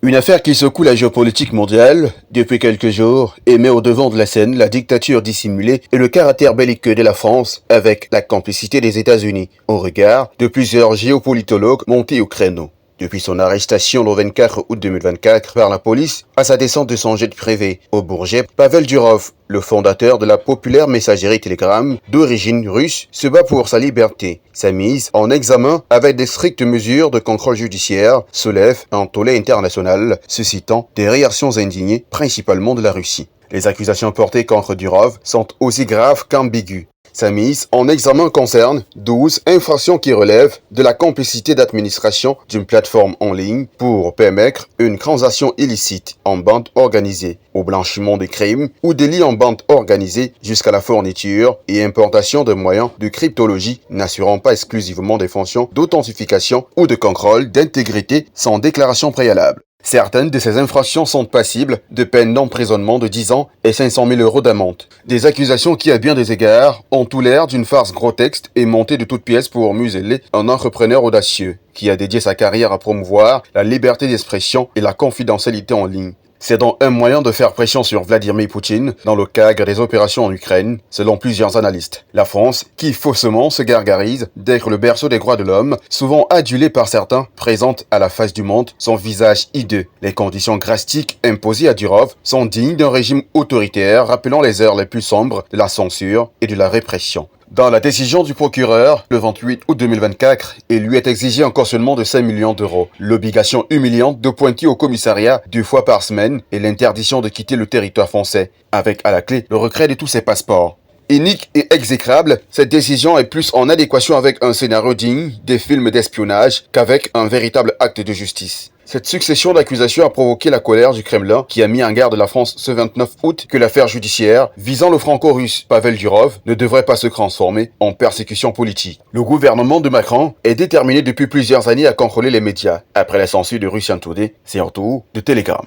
Une affaire qui secoue la géopolitique mondiale depuis quelques jours et met au devant de la scène la dictature dissimulée et le caractère belliqueux de la France avec la complicité des États-Unis au regard de plusieurs géopolitologues montés au créneau. Depuis son arrestation le 24 août 2024 par la police à sa descente de son jet privé au Bourget, Pavel Durov, le fondateur de la populaire messagerie Telegram d'origine russe, se bat pour sa liberté. Sa mise en examen avec des strictes mesures de contrôle judiciaire soulève un tollé international, suscitant des réactions indignées, principalement de la Russie. Les accusations portées contre Durov sont aussi graves qu'ambiguës. Sa mise en examen concerne 12 infractions qui relèvent de la complicité d'administration d'une plateforme en ligne pour permettre une transaction illicite en bande organisée, au blanchiment des crimes ou délits en bande organisée jusqu'à la fourniture et importation de moyens de cryptologie n'assurant pas exclusivement des fonctions d'authentification ou de contrôle d'intégrité sans déclaration préalable. Certaines de ces infractions sont passibles de peines d'emprisonnement de 10 ans et 500 000 euros d'amende. Des accusations qui, à bien des égards, ont tout l'air d'une farce grotesque et montée de toutes pièces pour museler un entrepreneur audacieux qui a dédié sa carrière à promouvoir la liberté d'expression et la confidentialité en ligne. C'est donc un moyen de faire pression sur Vladimir Poutine dans le cadre des opérations en Ukraine, selon plusieurs analystes. La France, qui faussement se gargarise d'être le berceau des droits de l'homme, souvent adulée par certains, présente à la face du monde son visage hideux. Les conditions drastiques imposées à Durov sont dignes d'un régime autoritaire rappelant les heures les plus sombres de la censure et de la répression. Dans la décision du procureur, le 28 août 2024, il lui est exigé un cautionnement de 5 millions d'euros, l'obligation humiliante de pointer au commissariat 2 fois par semaine et l'interdiction de quitter le territoire français, avec à la clé le retrait de tous ses passeports. Inique et exécrable, cette décision est plus en adéquation avec un scénario digne des films d'espionnage qu'avec un véritable acte de justice. Cette succession d'accusations a provoqué la colère du Kremlin qui a mis en garde la France ce 29 août que l'affaire judiciaire visant le franco-russe Pavel Durov ne devrait pas se transformer en persécution politique. Le gouvernement de Macron est déterminé depuis plusieurs années à contrôler les médias, après la censure de Russian Today, c'est surtout de Telegram.